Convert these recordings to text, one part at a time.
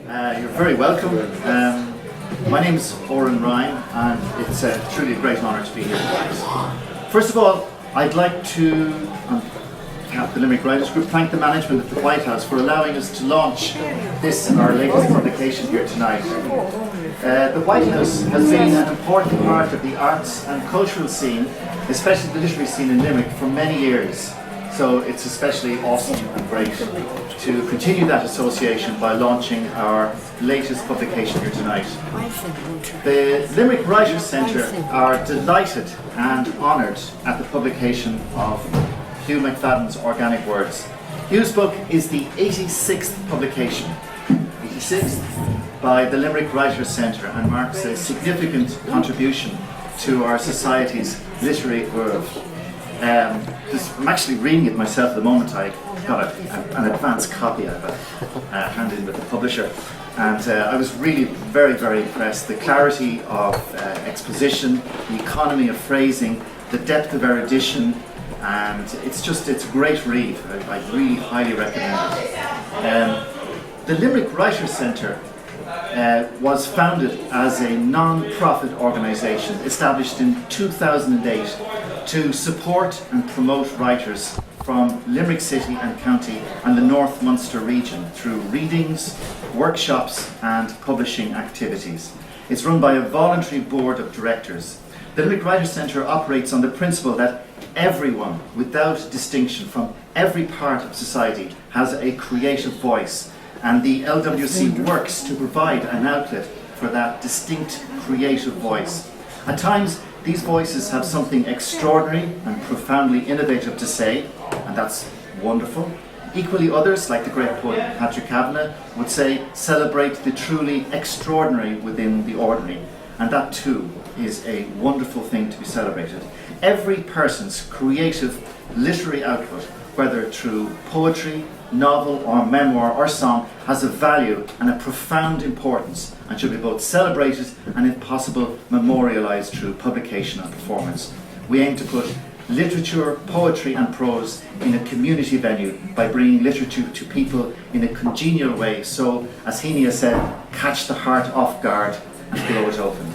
You're very welcome. My name is Oren Ryan, and it's truly a great honour to be here tonight. First of all, I'd like to, on behalf of the Limerick Writers Group, thank the management of the White House for allowing us to launch this, our latest publication here tonight. The White House has been an important part of the arts and cultural scene, especially the literary scene in Limerick, for many years. So it's especially awesome and great to continue that association by launching our latest publication here tonight. The Limerick Writers Centre are delighted and honoured at the publication of Hugh McFadden's Organic Words. Hugh's book is the 86th publication, 86th, by the Limerick Writers Centre, and marks a significant contribution to our society's literary world. I'm actually reading it myself at the moment. I got an advanced copy of it handed in with the publisher, and I was really very, very impressed. The clarity of exposition, the economy of phrasing, the depth of erudition, and it's a great read. I really highly recommend it. The Limerick Writers Centre was founded as a non-profit organisation established in 2008 to support and promote writers from Limerick City and County and the North Munster region through readings, workshops and publishing activities. It's run by a voluntary board of directors. The Limerick Writers Centre operates on the principle that everyone, without distinction, from every part of society has a creative voice, and the LWC works to provide an outlet for that distinct creative voice. At times, these voices have something extraordinary and profoundly innovative to say, and that's wonderful. Equally, others, like the great poet Patrick Kavanagh, would say, celebrate the truly extraordinary within the ordinary, and that too is a wonderful thing to be celebrated. Every person's creative literary output, whether through poetry, novel or memoir or song, has a value and a profound importance and should be both celebrated and, if possible, memorialised through publication and performance. We aim to put literature, poetry and prose in a community venue by bringing literature to people in a congenial way, so, as Heaney said, catch the heart off guard and blow it open.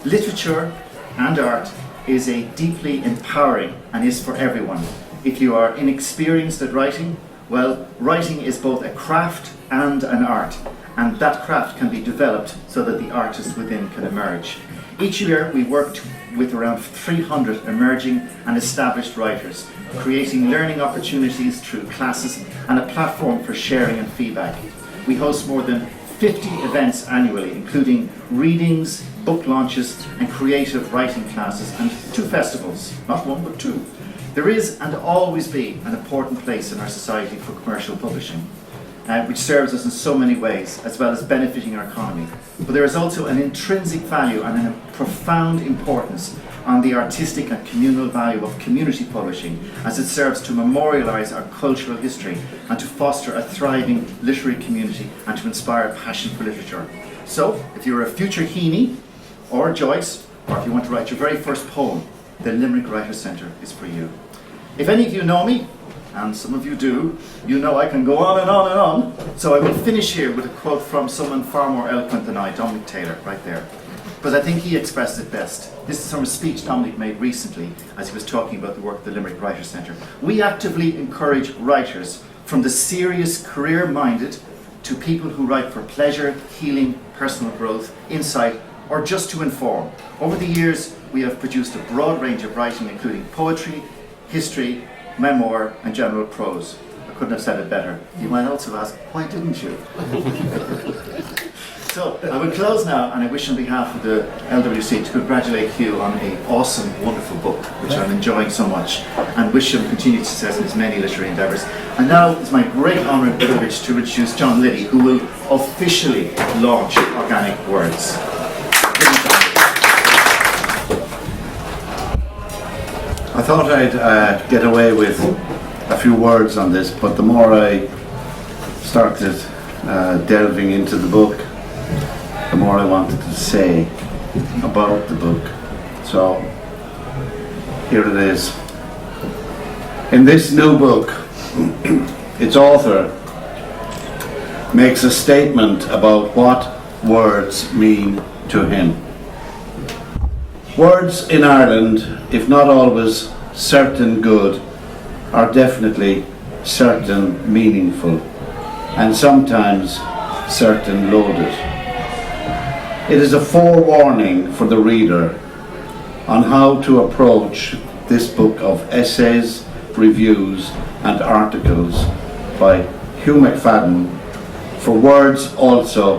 Literature and art is a deeply empowering and is for everyone. If you are inexperienced at writing, well, writing is both a craft and an art, and that craft can be developed so that the artist within can emerge. Each year we work with around 300 emerging and established writers, creating learning opportunities through classes and a platform for sharing and feedback. We host more than 50 events annually, including readings, book launches and creative writing classes, and 2 festivals, not 1 but 2. There is and always be an important place in our society for commercial publishing, which serves us in so many ways, as well as benefiting our economy. But there is also an intrinsic value and a profound importance on the artistic and communal value of community publishing, as it serves to memorialise our cultural history and to foster a thriving literary community and to inspire passion for literature. So, if you're a future Heaney or Joyce, or if you want to write your very first poem, the Limerick Writers Centre is for you. If any of you know me, and some of you do, you know I can go on and on and on, so I will finish here with a quote from someone far more eloquent than I, Dominic Taylor, right there. Because I think he expressed it best. This is from a speech Dominic made recently as he was talking about the work of the Limerick Writers Centre. We actively encourage writers, from the serious career-minded to people who write for pleasure, healing, personal growth, insight, or just to inform. Over the years, we have produced a broad range of writing, including poetry, history, memoir and general prose. I couldn't have said it better. You might also ask, why didn't you? So, I will close now, and I wish on behalf of the LWC to congratulate Hugh on an awesome, wonderful book, which I'm enjoying so much, and wish him continued success in his many literary endeavours. And now it's my great honour and privilege to introduce John Liddy, who will officially launch Organic Words. I thought I'd get away with a few words on this, but the more I started delving into the book, the more I wanted to say about the book. So here it is. In this new book, its author makes a statement about what words mean to him. Words in Ireland, if not always certain good, are definitely certain meaningful, and sometimes certain loaded. It is a forewarning for the reader on how to approach this book of essays, reviews and articles by Hugh McFadden, for words also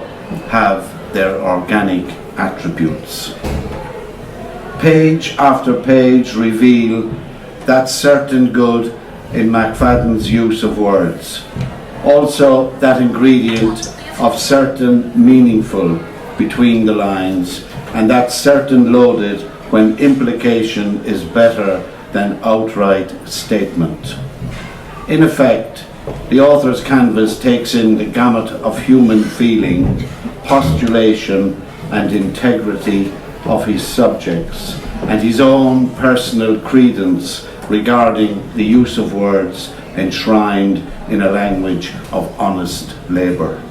have their organic attributes. Page after page reveal that certain good in McFadden's use of words. Also that ingredient of certain meaningful between the lines, and that certain loaded when implication is better than outright statement. In effect, the author's canvas takes in the gamut of human feeling, postulation and integrity of his subjects, and his own personal credence regarding the use of words enshrined in a language of honest labour.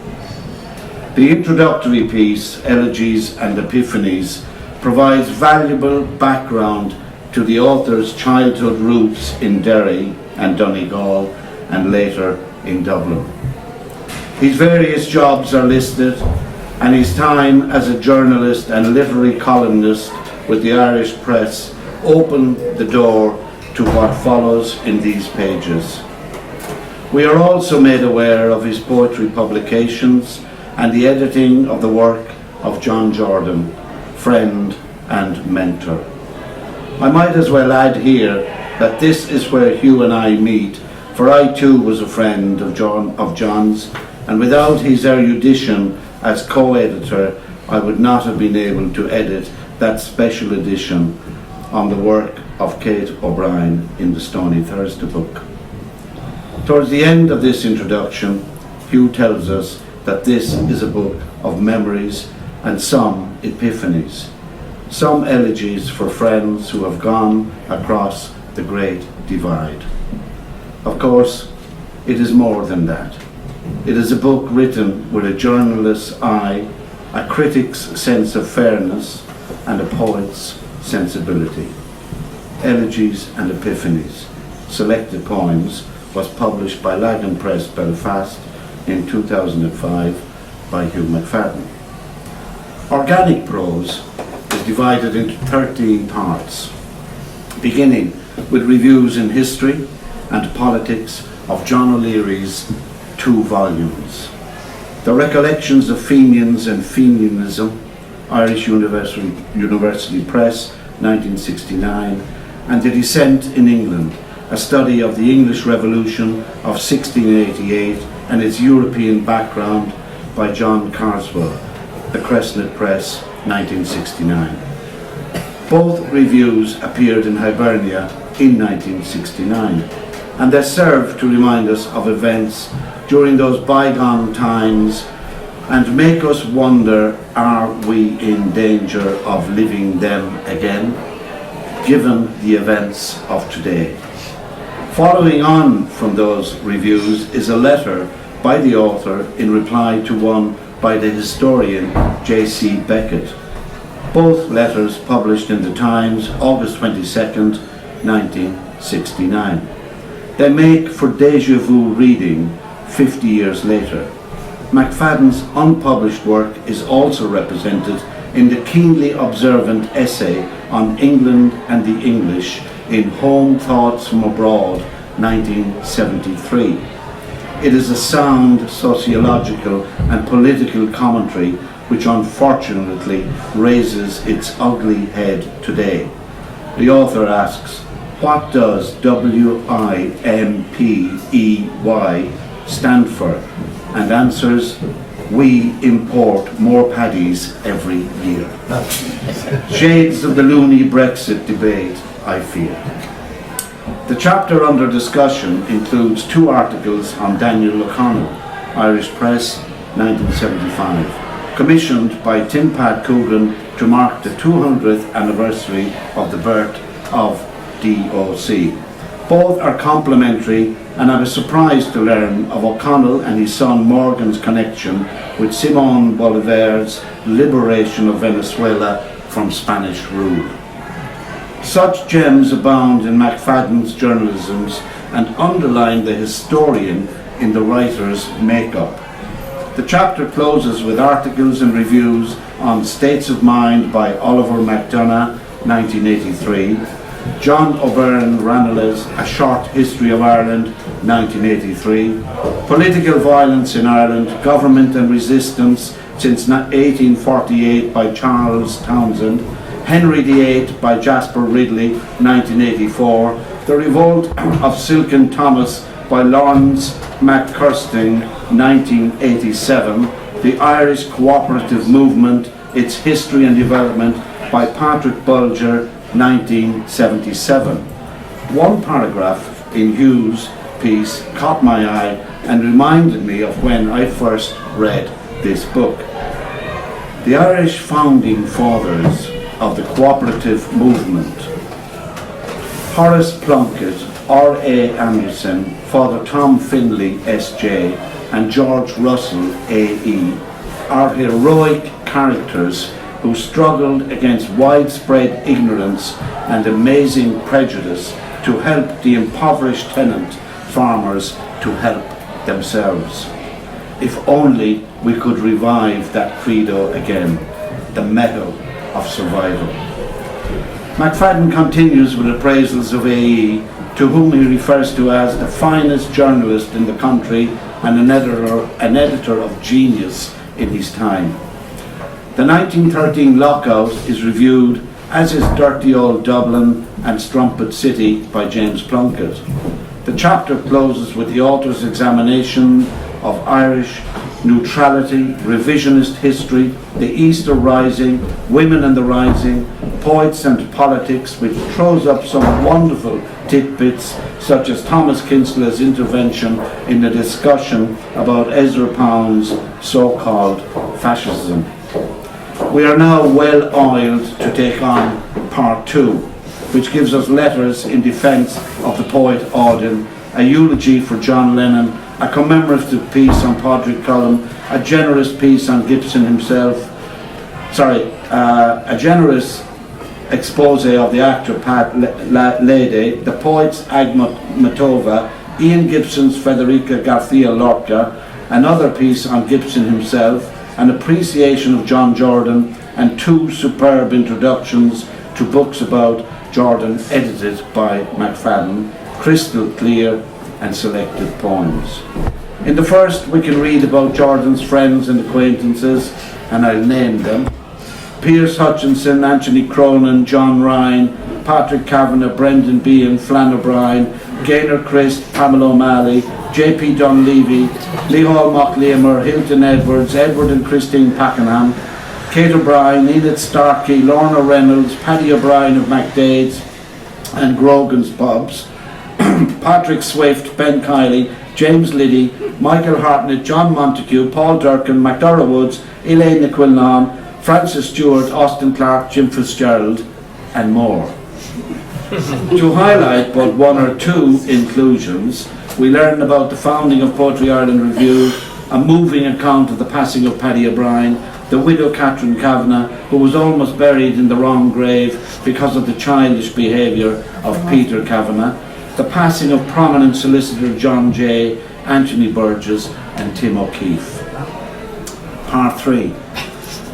The introductory piece, Elegies and Epiphanies, provides valuable background to the author's childhood roots in Derry and Donegal and later in Dublin. His various jobs are listed, and his time as a journalist and literary columnist with the Irish press opened the door to what follows in these pages. We are also made aware of his poetry publications and the editing of the work of John Jordan, friend and mentor. I might as well add here that this is where Hugh and I meet, for I too was a friend of John's, and without his erudition as co-editor, I would not have been able to edit that special edition on the work of Kate O'Brien in the Stony Thursday book. Towards the end of this introduction, Hugh tells us that this is a book of memories and some epiphanies, some elegies for friends who have gone across the great divide. Of course, it is more than that. It is a book written with a journalist's eye, a critic's sense of fairness, and a poet's sensibility. Elegies and Epiphanies, Selected Poems, was published by Lagan Press, Belfast in 2005 by Hugh McFadden. Organic prose is divided into 13 parts, beginning with reviews in history and politics of John O'Leary's 2 volumes. The Recollections of Fenians and Fenianism, Irish University Press, 1969, and The Descent in England, a study of the English Revolution of 1688 and its European background, by John Carswell, The Cresnet Press, 1969. Both reviews appeared in Hibernia in 1969, and they serve to remind us of events during those bygone times and make us wonder, are we in danger of living them again, given the events of today? Following on from those reviews is a letter by the author in reply to one by the historian J.C. Beckett. Both letters published in the Times, August 22nd, 1969. They make for déjà vu reading 50 years later. McFadden's unpublished work is also represented in the keenly observant essay on England and the English in Home Thoughts from Abroad, 1973. It is a sound sociological and political commentary which unfortunately raises its ugly head today. The author asks, what does WIMPEY stand for? And answers, we import more paddies every year. Shades of the loony Brexit debate, I fear. The chapter under discussion includes 2 articles on Daniel O'Connell, Irish Press, 1975, commissioned by Tim Pat Coogan to mark the 200th anniversary of the birth of DOC. Both are complementary, and I was surprised to learn of O'Connell and his son Morgan's connection with Simón Bolívar's liberation of Venezuela from Spanish rule. Such gems abound in McFadden's journalisms and underline the historian in the writer's makeup. The chapter closes with articles and reviews on States of Mind by Oliver McDonough, 1983, John O'Byrne Ranelagh's A Short History of Ireland, 1983, Political Violence in Ireland, Government and Resistance since 1848 by Charles Townsend, Henry VIII by Jasper Ridley, 1984, The Revolt of Silken Thomas by Lawrence McCursting, 1987, The Irish Cooperative Movement, Its History and Development by Patrick Bulger, 1977. One paragraph in Hugh's piece caught my eye and reminded me of when I first read this book. The Irish founding fathers of the cooperative movement, Horace Plunkett, R.A. Anderson, Father Tom Finlay, S.J., and George Russell, A.E., are heroic characters who struggled against widespread ignorance and amazing prejudice to help the impoverished tenant farmers to help themselves. If only we could revive that credo again, the mettle of survival. McFadden continues with appraisals of A.E., to whom he refers to as the finest journalist in the country and an editor of genius in his time. The 1913 lockout is reviewed, as is Dirty Old Dublin and Strumpet City by James Plunkett. The chapter closes with the author's examination of Irish neutrality, revisionist history, the Easter Rising, Women and the Rising, Poets and Politics, which throws up some wonderful tidbits such as Thomas Kinsella's intervention in the discussion about Ezra Pound's so-called fascism. We are now well oiled to take on part 2, which gives us letters in defence of the poet Auden, a eulogy for John Lennon, a commemorative piece on Padraig Colum, a generous piece on Gibson himself, a generous expose of the actor Pat Lede, the poets Agmat Matova, Ian Gibson's Federica Garcia Lorca, another piece on Gibson himself, an appreciation of John Jordan, and 2 superb introductions to books about Jordan edited by McFadden, crystal clear and selected poems. In the first, we can read about Jordan's friends and acquaintances, and I'll name them: Piers Hutchinson, Anthony Cronin, John Ryan, Patrick Kavanagh, Brendan Behan, Flann O'Brien, Gaynor Christ, Pamela O'Malley, J.P. Dunleavy, Lee Hall Mockleamer, Hilton Edwards, Edward and Christine Pakenham, Kate O'Brien, Enid Starkey, Lorna Reynolds, Paddy O'Brien of McDade's and Grogan's Pubs, Patrick Swift, Ben Kiley, James Liddy, Michael Hartnett, John Montague, Paul Durkin, MacDora Woods, Elaine Niquilnan, Francis Stewart, Austin Clarke, Jim Fitzgerald, and more. To highlight but 1 or 2 inclusions, we learn about the founding of Poetry Ireland Review, a moving account of the passing of Paddy O'Brien, the widow Catherine Kavanagh, who was almost buried in the wrong grave because of the childish behaviour of Peter Kavanagh, the passing of prominent solicitor John Jay, Anthony Burgess and Tim O'Keefe. Part 3.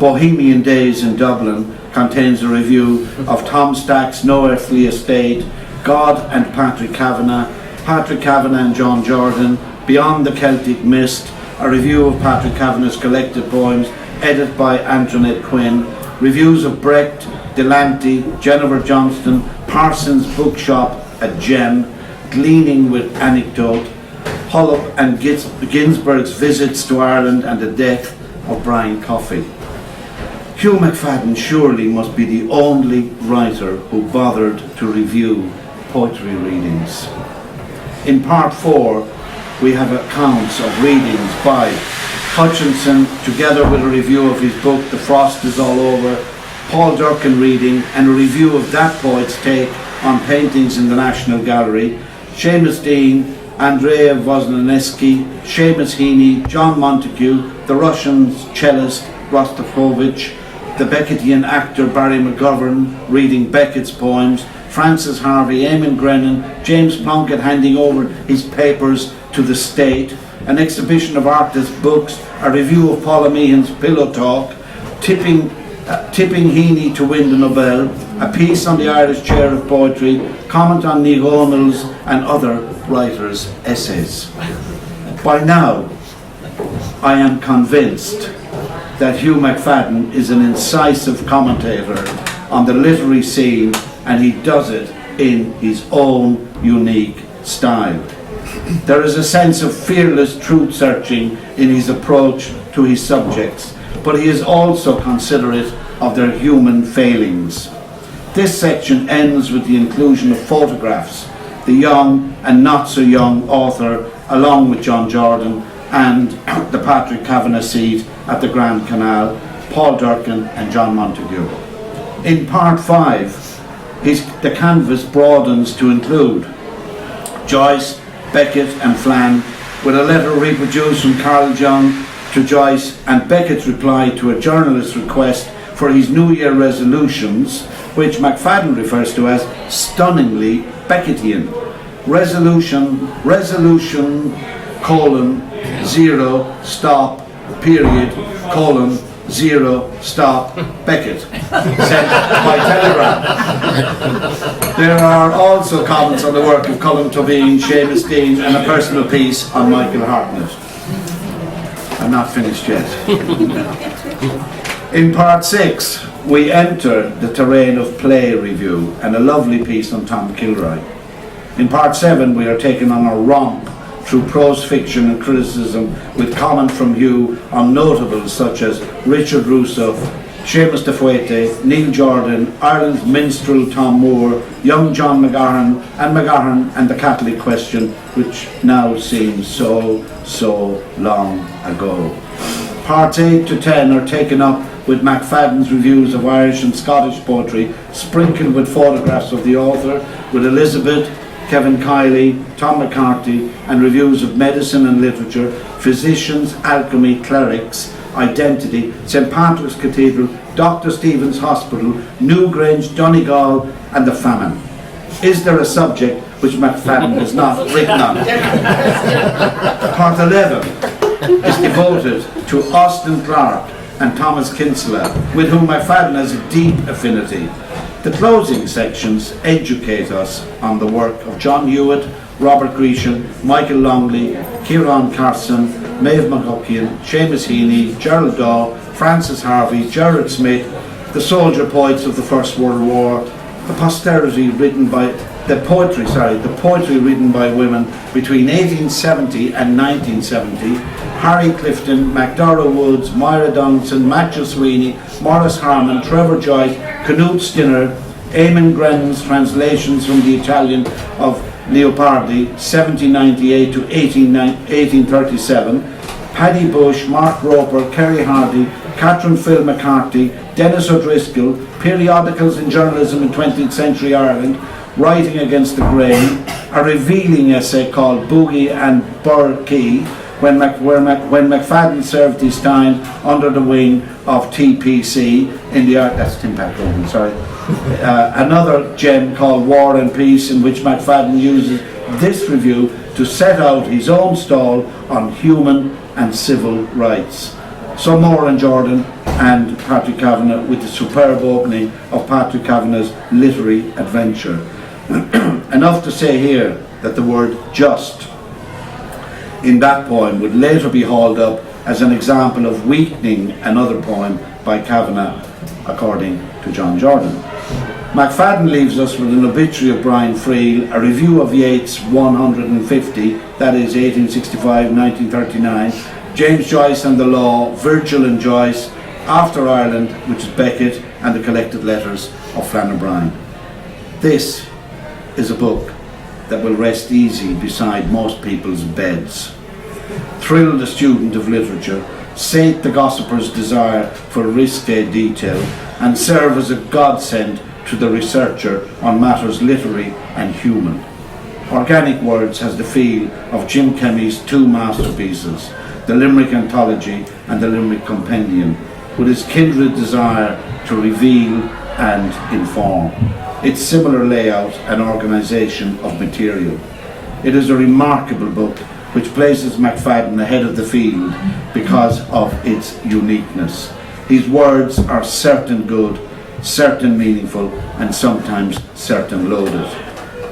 Bohemian Days in Dublin contains a review of Tom Stack's No Earthly Estate, God and Patrick Kavanagh and John Jordan, Beyond the Celtic Mist, a review of Patrick Kavanagh's collected poems, edited by Antoinette Quinn, reviews of Brecht, Delancey, Jennifer Johnston, Parsons Bookshop, A Gem, Gleaning with Anecdote, Hullop and Ginsberg's Visits to Ireland and the Death of Brian Coffey. Hugh McFadden surely must be the only writer who bothered to review poetry readings. In part 4, we have accounts of readings by Hutchinson, together with a review of his book The Frost is All Over, Paul Durkin reading, and a review of that poet's take on paintings in the National Gallery, Seamus Dean, Andrea Wozniacki, Seamus Heaney, John Montague, the Russian cellist Rostropovich, the Beckettian actor Barry McGovern reading Beckett's poems, Francis Harvey, Eamon Grennan, James Plunkett handing over his papers to the state, an exhibition of artists' books, a review of Paula Meehan's Pillow Talk, tipping Heaney to win the Nobel, a piece on the Irish Chair of Poetry, comment on Niall O'Neill's and other writers' essays. By now, I am convinced that Hugh McFadden is an incisive commentator on the literary scene, and he does it in his own unique style. There is a sense of fearless truth-searching in his approach to his subjects, but he is also considerate of their human failings. This section ends with the inclusion of photographs, the young and not so young author, along with John Jordan and the Patrick Kavanagh seat at the Grand Canal, Paul Durkin and John Montague. In part 5, the canvas broadens to include Joyce, Beckett and Flann, with a letter reproduced from Carl Jung to Joyce and Beckett's reply to a journalist's request for his New Year resolutions, which McFadden refers to as stunningly Beckettian. Resolution, colon, 0, stop, period, colon, 0, stop, Beckett, sent by telegram. There are also comments on the work of Colm Tóibín, Seamus Dean, and a personal piece on Michael Hartnett. I'm not finished yet. In part 6, we enter the terrain of play review and a lovely piece on Tom Kilroy. In part 7, we are taken on a romp through prose fiction and criticism with comment from Hugh on notables such as Richard Russo, Seamus de Fuete, Neil Jordan, Ireland's minstrel Tom Moore, young John McGahern and the Catholic question, which now seems so long ago. Parts 8 to 10 are taken up with McFadden's reviews of Irish and Scottish poetry, sprinkled with photographs of the author, with Elizabeth, Kevin Kiley, Tom McCarthy, and reviews of medicine and literature, physicians, alchemy, clerics, identity, St Patrick's Cathedral, Dr. Stephen's Hospital, Newgrange, Donegal, and the famine. Is there a subject which McFadden has not written on? Part 11 is devoted to Austin Clarke and Thomas Kinsella, with whom McFadden has a deep affinity. The closing sections educate us on the work of John Hewitt, Robert Gresham, Michael Longley, Kieran Carson, Maeve McGuckian, Seamus Heaney, Gerald Daw, Francis Harvey, Gerard Smith, the soldier poets of the First World War, the poetry written by women between 1870 and 1970, Harry Clifton, MacDora Woods, Myra Donaldson, Matthew Sweeney, Maurice Harman, Trevor Joyce, Knut Stinner, Eamon Grennan's translations from the Italian of Leopardi, 1798 to 1837, Paddy Bush, Mark Roper, Kerry Hardy, Catherine Phil McCarthy, Dennis O'Driscoll, periodicals in journalism in 20th century Ireland, Writing Against the Grain, a revealing essay called Boogie and Burkey, when McFadden served his time under the wing of TPC in the art. That's Tim Pat Hogan, sorry. Another gem called War and Peace, in which McFadden uses this review to set out his own stall on human and civil rights. So more on Jordan and Patrick Kavanagh, with the superb opening of Patrick Kavanagh's literary adventure. Enough to say here that the word just in that poem would later be hauled up as an example of weakening another poem by Kavanagh, according to John Jordan. McFadden leaves us with an obituary of Brian Friel, a review of Yeats' 150, that is 1865-1939, James Joyce and the Law, Virgil and Joyce, After Ireland, which is Beckett, and the collected letters of Flann O'Brien. This is a book that will rest easy beside most people's beds, thrill the student of literature, sate the gossiper's desire for risque detail, and serve as a godsend to the researcher on matters literary and human. Organic Words has the feel of Jim Kemmy's two masterpieces, the Limerick Anthology and the Limerick Compendium, with its kindred desire to reveal and inform, its similar layout and organisation of material. It is a remarkable book which places McFadden ahead of the field because of its uniqueness. His words are certain good, certain meaningful, and sometimes certain loaded.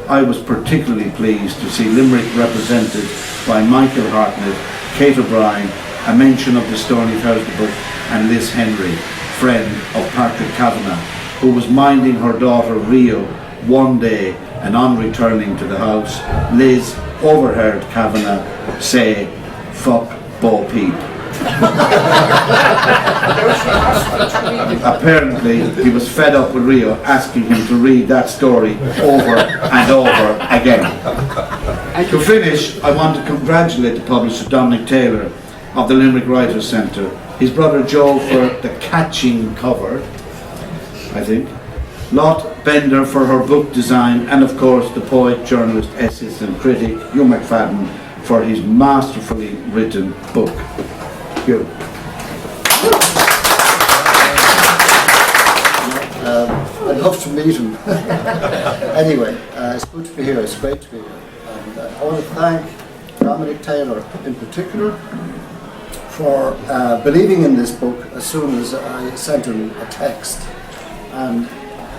I was particularly pleased to see Limerick represented by Michael Hartnett, Kate O'Brien, a mention of the Stony Thursday book, and Liz Henry, friend of Patrick Kavanagh, who was minding her daughter Rio one day, and on returning to the house, Liz overheard Kavanagh say, "Fuck Bo Peep." Apparently, he was fed up with Rio asking him to read that story over and over again. To finish, I want to congratulate the publisher Dominic Taylor of the Limerick Writers' Centre, his brother Joe for the catching cover, I think, Lot Bender for her book design, and of course the poet, journalist, essayist and critic Hugh McFadden for his masterfully written book. Hugh. I'd love to meet him. Anyway, it's good to be here, it's great to be here. And I want to thank Dominic Taylor in particular for believing in this book as soon as I sent him a text. And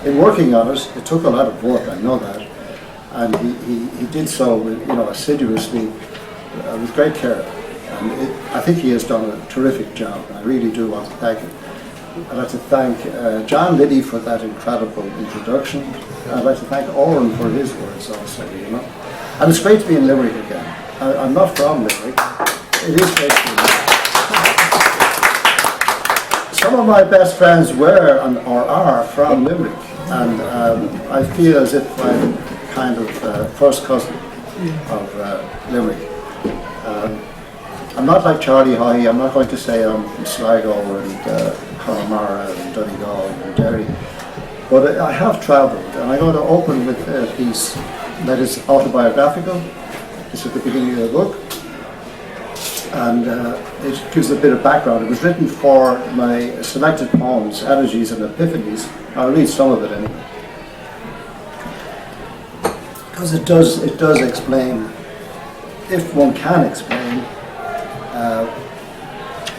in working on it, it took a lot of work, I know that. And he did so assiduously, with great care. And I think he has done a terrific job, and I really do want to thank him. I'd like to thank John Liddy for that incredible introduction. I'd like to thank Oren for his words also, And it's great to be in Limerick again. I'm not from Limerick. It is great to be in Limerick. Some of my best friends were or are from Limerick, and I feel as if I'm kind of first cousin of Limerick. I'm not like Charlie Haughey. I'm not going to say I'm from Sligo and Connemara and Donegal and Derry, but I have travelled, and I'm going to open with a piece that is autobiographical. It's at the beginning of the book, and it gives a bit of background. It was written for my selected poems, Elegies and Epiphanies. I'll read some of it anyway, because it does explain, if one can explain,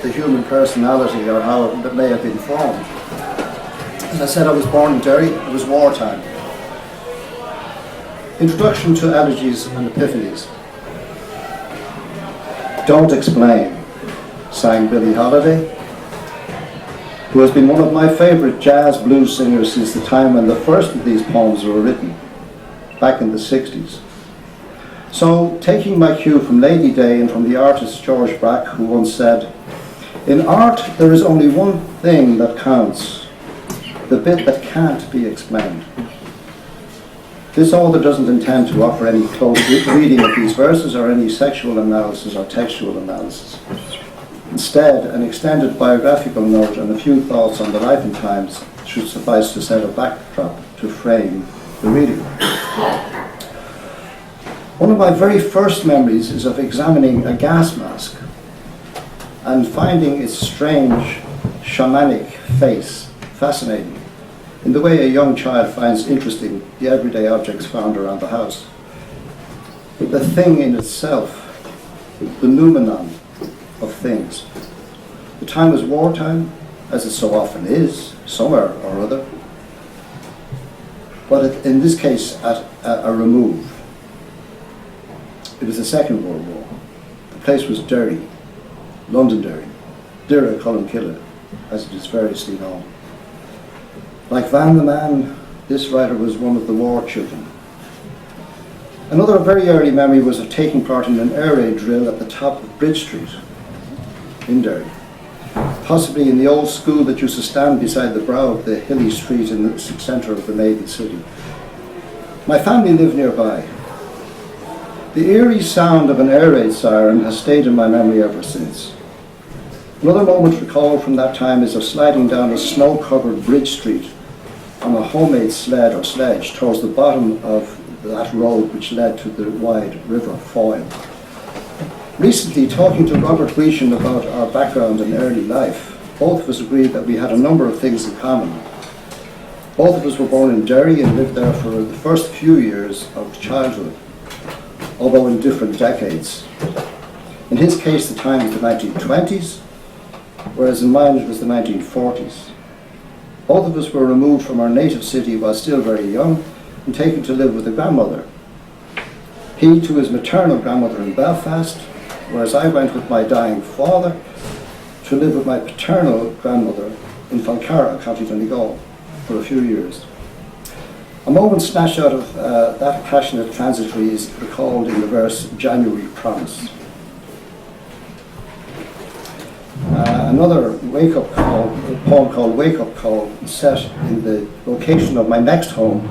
the human personality or how it may have been formed. As I said, I was born in Derry. It was wartime. Introduction to Elegies and Epiphanies. Don't explain, sang Billie Holiday, who has been one of my favourite jazz blues singers since the time when the first of these poems were written, back in the 60s. So, taking my cue from Lady Day and from the artist George Brack, who once said, "In art there is only one thing that counts, the bit that can't be explained." This author doesn't intend to offer any close reading of these verses or any sexual analysis or textual analysis. Instead, an extended biographical note and a few thoughts on the life and times should suffice to set a backdrop to frame the reading. One of my very first memories is of examining a gas mask and finding its strange, shamanic face fascinating, in the way a young child finds interesting the everyday objects found around the house. The thing in itself, the noumenon of things. The time was wartime, as it so often is, somewhere or other, but in this case at a remove. It was the Second World War. The place was Derry, Londonderry, Dira Columcille, as it is variously known. Like Van the Man, this writer was one of the war children. Another very early memory was of taking part in an air raid drill at the top of Bridge Street in Derry, possibly in the old school that used to stand beside the brow of the hilly street in the centre of the Navy City. My family lived nearby. The eerie sound of an air raid siren has stayed in my memory ever since. Another moment recalled from that time is of sliding down a snow-covered Bridge Street on a homemade sled or sledge towards the bottom of that road which led to the wide River Foyle. Recently, talking to Robert Weishan about our background and early life, both of us agreed that we had a number of things in common. Both of us were born in Derry and lived there for the first few years of childhood, although in different decades. In his case, the time was the 1920s, whereas in mine it was the 1940s. Both of us were removed from our native city while still very young and taken to live with a grandmother. He to his maternal grandmother in Belfast, whereas I went with my dying father to live with my paternal grandmother in Falcarra, County Donegal, for a few years. A moment snatched out of that passionate transitory is recalled in the verse January Promise. Another wake-up call, a poem called Wake Up Call, set in the location of my next home,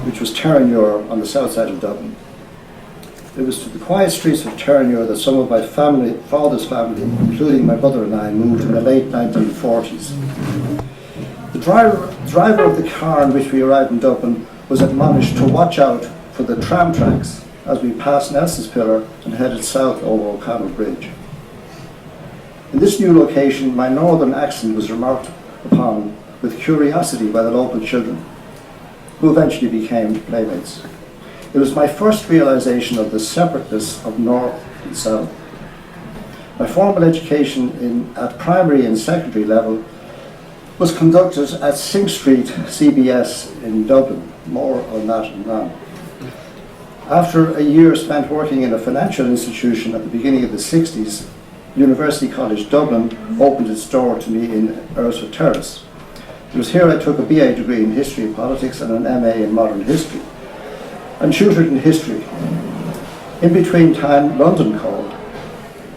which was Terranure on the south side of Dublin. It was to the quiet streets of Terranure that some of my father's family, including my brother and I, moved in the late 1940s. The driver of the car in which we arrived in Dublin was admonished to watch out for the tram tracks as we passed Nelson's Pillar and headed south over O'Connell Bridge. In this new location, my northern accent was remarked upon with curiosity by the local children, who eventually became playmates. It was my first realization of the separateness of North and South. My formal education at primary and secondary level was conducted at Sing Street CBS in Dublin. More on that now. After a year spent working in a financial institution at the beginning of the 60s, University College Dublin opened its door to me in Earlsford Terrace. It was here I took a BA degree in History and Politics and an MA in Modern History, and tutored in history. In between time, London called.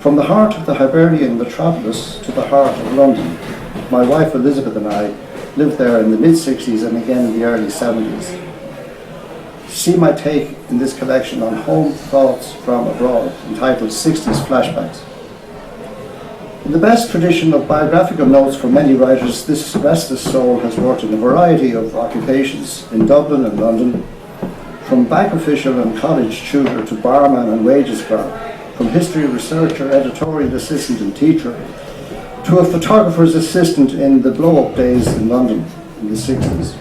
From the heart of the Hibernian metropolis to the heart of London, my wife Elizabeth and I lived there in the mid-60s and again in the early 70s. See my take in this collection on home thoughts from abroad, entitled 60s Flashbacks. In the best tradition of biographical notes for many writers, this restless soul has worked in a variety of occupations in Dublin and London, from bank official and college tutor to barman and wages clerk, from history researcher, editorial assistant and teacher, to a photographer's assistant in the blow-up days in London in the 60s.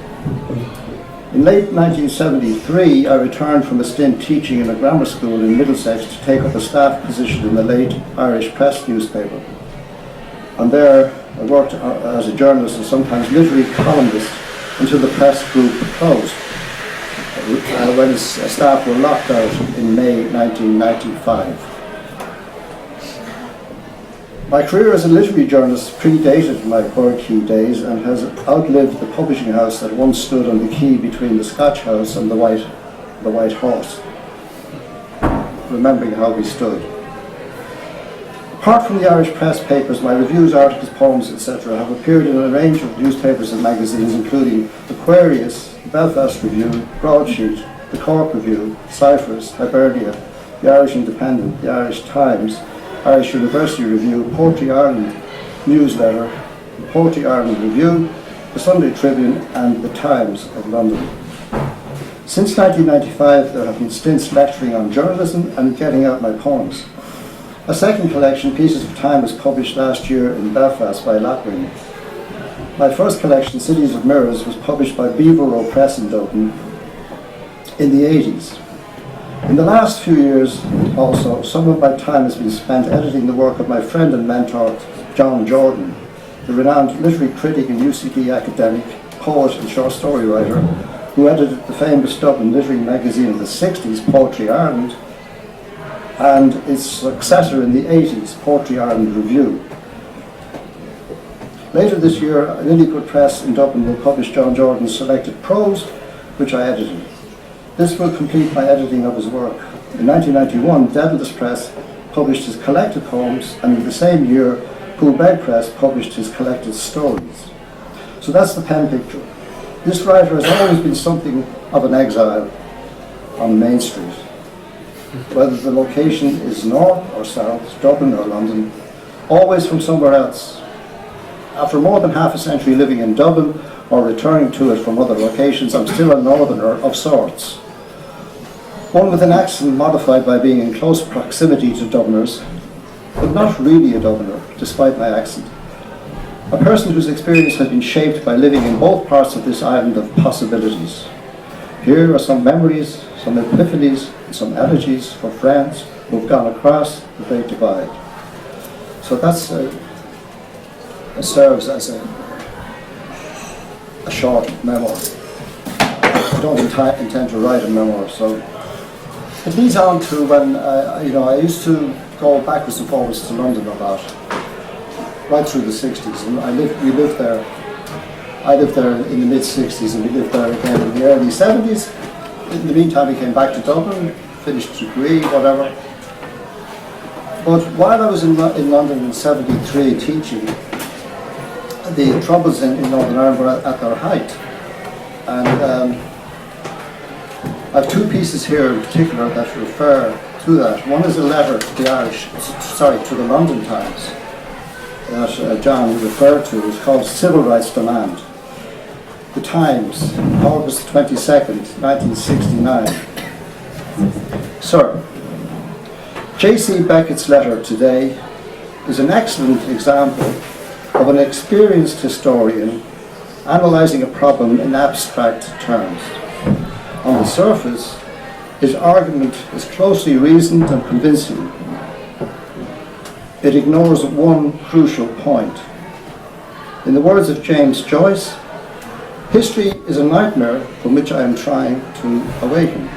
In late 1973, I returned from a stint teaching in a grammar school in Middlesex to take up a staff position in the late Irish Press newspaper. And there I worked as a journalist and sometimes literary columnist until the press group closed, when staff were locked out in May 1995. My career as a literary journalist predated my Bird Key days and has outlived the publishing house that once stood on the quay between the Scotch House and the White Horse, remembering how we stood. Apart from the Irish press papers, my reviews, articles, poems, etc. have appeared in a range of newspapers and magazines, including Aquarius, the Belfast Review, Broadsheet, the Cork Review, Cyphers, Hibernia, the Irish Independent, the Irish Times, Irish University Review, Poetry Ireland Newsletter, the Poetry Ireland Review, the Sunday Tribune and the Times of London. Since 1995 there have been stints lecturing on journalism and getting out my poems. A second collection, Pieces of Time, was published last year in Belfast by Lapwing. My first collection, Cities of Mirrors, was published by Beaver Row Press in Dublin in the 80s. In the last few years also, some of my time has been spent editing the work of my friend and mentor, John Jordan, the renowned literary critic and UCD academic, poet and short story writer, who edited the famous Dublin literary magazine of the 60s, Poetry Ireland, and its successor in the 80s, Poetry Ireland Review. Later this year, Lillygood Press in Dublin will publish John Jordan's selected prose, which I edited. This will complete my editing of his work. In 1991, Daedalus Press published his collected poems, and in the same year, Poolbeg Press published his collected stories. So that's the pen picture. This writer has always been something of an exile on Main Street. Whether the location is north or south, Dublin or London, always from somewhere else. After more than half a century living in Dublin or returning to it from other locations, I'm still a northerner of sorts. One with an accent modified by being in close proximity to Dubliners, but not really a Dubliner, despite my accent. A person whose experience has been shaped by living in both parts of this island of possibilities. Here are some memories, some epiphanies, and some elegies for friends who have gone across the Great Divide. So that's it serves as a short memoir. I don't intend to write a memoir, so it leads on to when I used to go backwards and forwards to London a lot, right through the 60s, and we lived there. I lived there in the mid 60s, and we lived there again in the early 70s. In the meantime, we came back to Dublin, finished a degree, whatever. But while I was in London in 73 teaching, the troubles in Northern Ireland were at their height. And I have two pieces here in particular that refer to that. One is a letter to to the London Times that John referred to. It's called Civil Rights Demand. The Times, August 22nd, 1969. Sir, J.C. Beckett's letter today is an excellent example of an experienced historian analysing a problem in abstract terms. On the surface, his argument is closely reasoned and convincing. It ignores one crucial point. In the words of James Joyce, history is a nightmare from which I am trying to awaken.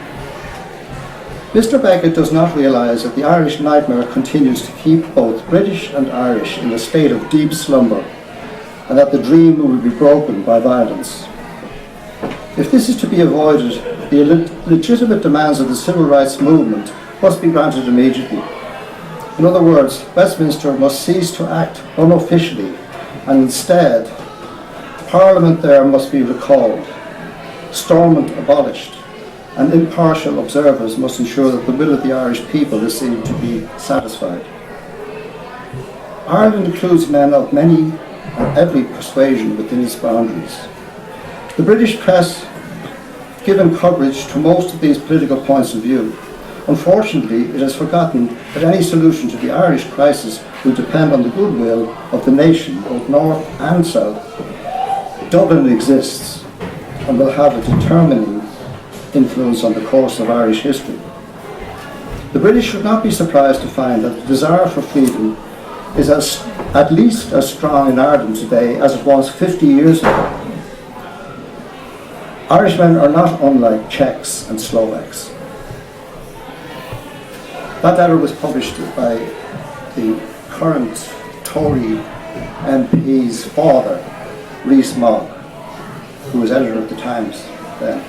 Mr. Beckett does not realise that the Irish nightmare continues to keep both British and Irish in a state of deep slumber, and that the dream will be broken by violence. If this is to be avoided, the legitimate demands of the civil rights movement must be granted immediately. In other words, Westminster must cease to act unofficially, and instead, Parliament there must be recalled, Stormont abolished, and impartial observers must ensure that the will of the Irish people is seen to be satisfied. Ireland includes men of many and every persuasion within its boundaries. The British press have given coverage to most of these political points of view. Unfortunately, it has forgotten that any solution to the Irish crisis will depend on the goodwill of the nation, both north and south. Dublin exists and will have a determining influence on the course of Irish history. The British should not be surprised to find that the desire for freedom is at least as strong in Ireland today as it was 50 years ago. Irishmen are not unlike Czechs and Slovaks. That letter was published by the current Tory MP's father, Rhys Mogg, who was editor of the Times then.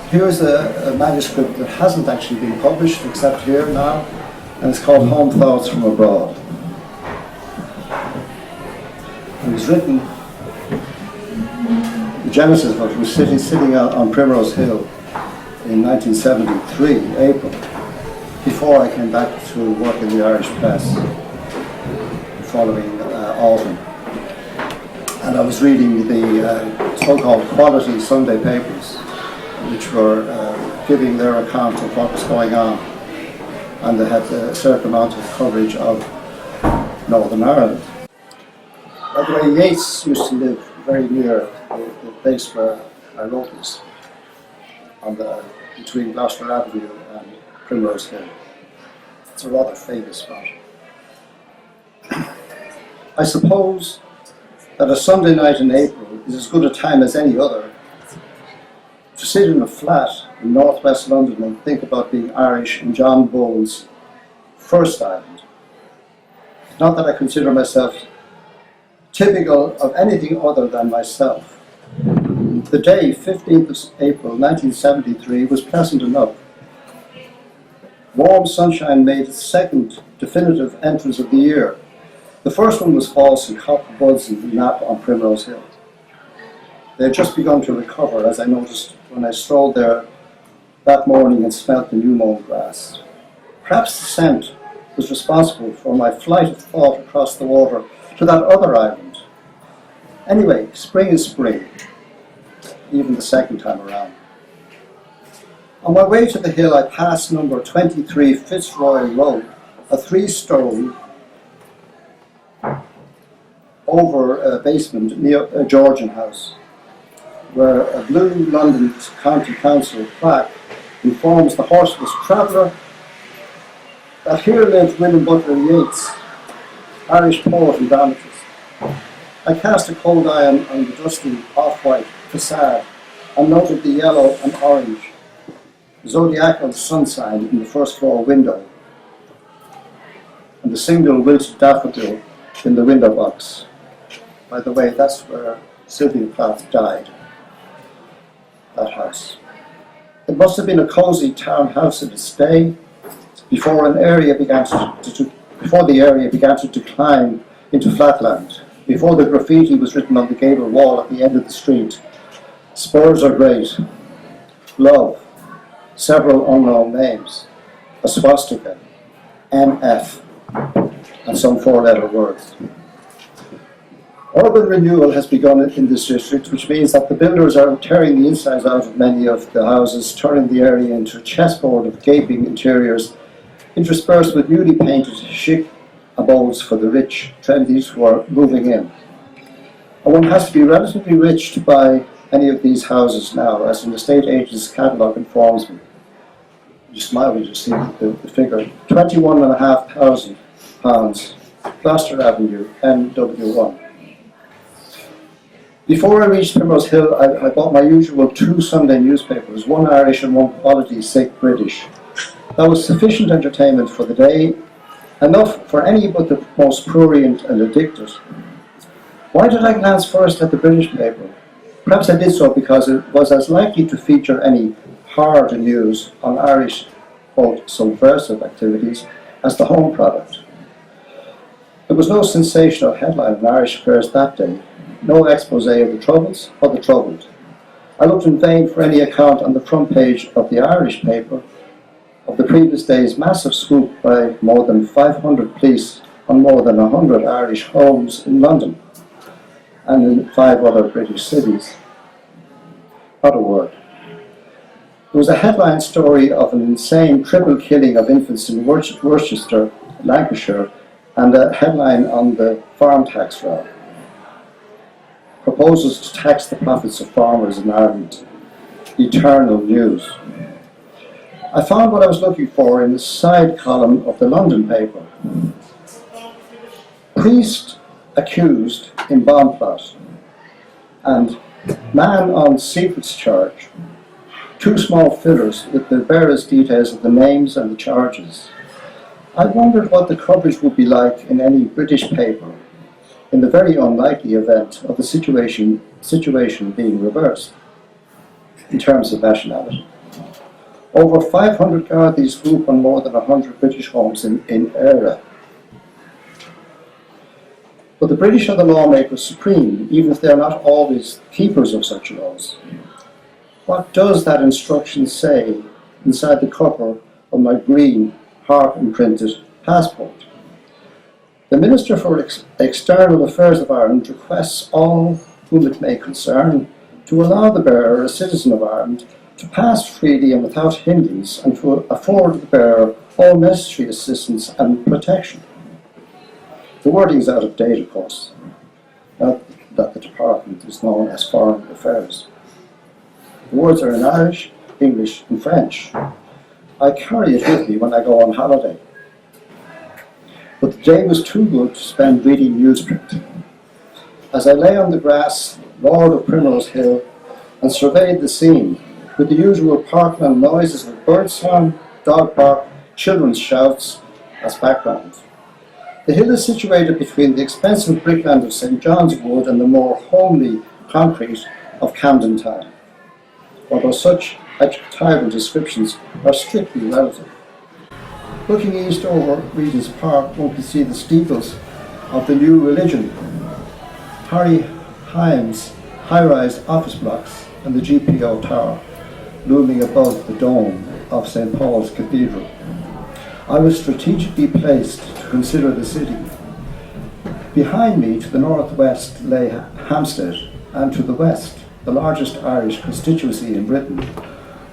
Here's a manuscript that hasn't actually been published except here now, and it's called Home Thoughts from Abroad. It was written, the genesis of it was sitting on Primrose Hill in 1973, April, before I came back to work in the Irish press following autumn. And I was reading the so-called quality Sunday papers, which were giving their account of what was going on, and they had a certain amount of coverage of Northern Ireland. By the way, Yeats used to live very near the place where I wrote this, between Gloucester Avenue and Primrose Hill. It's a rather famous spot. I suppose that a Sunday night in April is as good a time as any other to sit in a flat in northwest London and think about being Irish in John Bull's first island. Not that I consider myself typical of anything other than myself. The day, 15th of April 1973, was pleasant enough. Warm sunshine made its second definitive entrance of the year. The first one was false and caught the buds in the nap on Primrose Hill. They had just begun to recover, as I noticed when I strolled there that morning and smelt the new-mown grass. Perhaps the scent was responsible for my flight of thought across the water to that other island. Anyway, spring is spring. even the second time around. On my way to the hill, I passed number 23 Fitzroy Road, a 3-story over a basement near a Georgian house, where a blue London County Council plaque informs the horseless traveller that here lived William Butler Yeats, Irish poet and dramatist. I cast a cold eye on the dusty off-white facade and noted the yellow and orange zodiacal sun sign in the first floor window and the single wilted daffodil in the window box. By the way, that's where Sylvia Plath died, that house. It must have been a cosy townhouse in its day before the area began to decline into flatland, before the graffiti was written on the gable wall at the end of the street. Spurs are great. Love. Several unknown names. A swastika. NF. And some 4-letter words. Urban renewal has begun in this district, which means that the builders are tearing the insides out of many of the houses, turning the area into a chessboard of gaping interiors, interspersed with newly painted chic abodes for the rich, trendies who are moving in. And one has to be relatively rich to buy any of these houses now, as an estate agent's catalogue informs me. You smile when you see the figure. £21,500, Gloucester Avenue, NW1. Before I reached Primrose Hill, I bought my usual 2 Sunday newspapers, one Irish and one quality sick British. That was sufficient entertainment for the day, enough for any but the most prurient and addicted. Why did I glance first at the British paper? Perhaps I did so because it was as likely to feature any hard news on Irish, quote, subversive activities as the home product. There was no sensational headline in Irish affairs that day, no expose of the troubles or the troubled. I looked in vain for any account on the front page of the Irish paper of the previous day's massive swoop by more than 500 police on more than 100 Irish homes in London and in 5 other British cities. Not a word. There was a headline story of an insane triple killing of infants in Worcester, Lancashire, and a headline on the farm tax row. Proposals to tax the profits of farmers in Ireland. Eternal news. I found what I was looking for in the side column of the London paper. Priest accused in bomb plot and man on secrets charge. 2 small fillers with the barest details of the names and the charges. I wondered what the coverage would be like in any British paper in the very unlikely event of the situation being reversed in terms of nationality. Over 500 Gardaí swoop on more than 100 British homes in Eire. But the British are the lawmakers supreme, even if they are not always keepers of such laws. What does that instruction say inside the cover of my green, harp-imprinted passport? The Minister for External Affairs of Ireland requests all whom it may concern to allow the bearer, a citizen of Ireland, to pass freely and without hindrance and to afford the bearer all necessary assistance and protection. The wording is out of date, of course, not that the department is known as Foreign Affairs. The words are in Irish, English and French. I carry it with me when I go on holiday. But the day was too good to spend reading newsprint. As I lay on the grass, lord of Primrose Hill, and surveyed the scene, with the usual parkland noises of birdsong, dog bark, children's shouts as background. The hill is situated between the expensive brickland of St. John's Wood and the more homely concrete of Camden Town, although such adjectival descriptions are strictly relative. Looking east over Regent's Park, one can see the steeples of the New Religion, Harry Himes' high-rise office blocks, and the GPO Tower, looming above the dome of St. Paul's Cathedral. I was strategically placed to consider the city. Behind me, to the northwest, lay Hampstead, and to the west, the largest Irish constituency in Britain,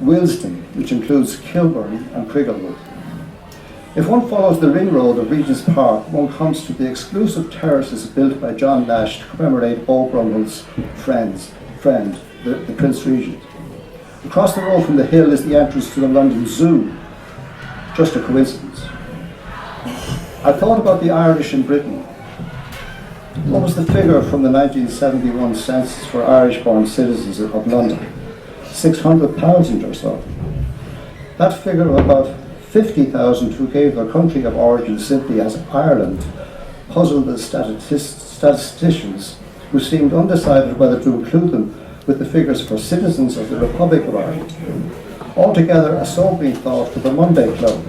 Willesden, which includes Kilburn and Crigglewood. If one follows the ring road of Regent's Park, one comes to the exclusive terraces built by John Nash to commemorate Beau Brummel's friend, the Prince Regent. Across the road from the hill is the entrance to the London Zoo. Just a coincidence. I thought about the Irish in Britain. What was the figure from the 1971 census for Irish-born citizens of London? 600,000 or so. That figure of about 50,000 who gave their country of origin simply as Ireland puzzled the statisticians who seemed undecided whether to include them with the figures for citizens of the Republic of Ireland. Altogether a sobering thought for the Monday Club,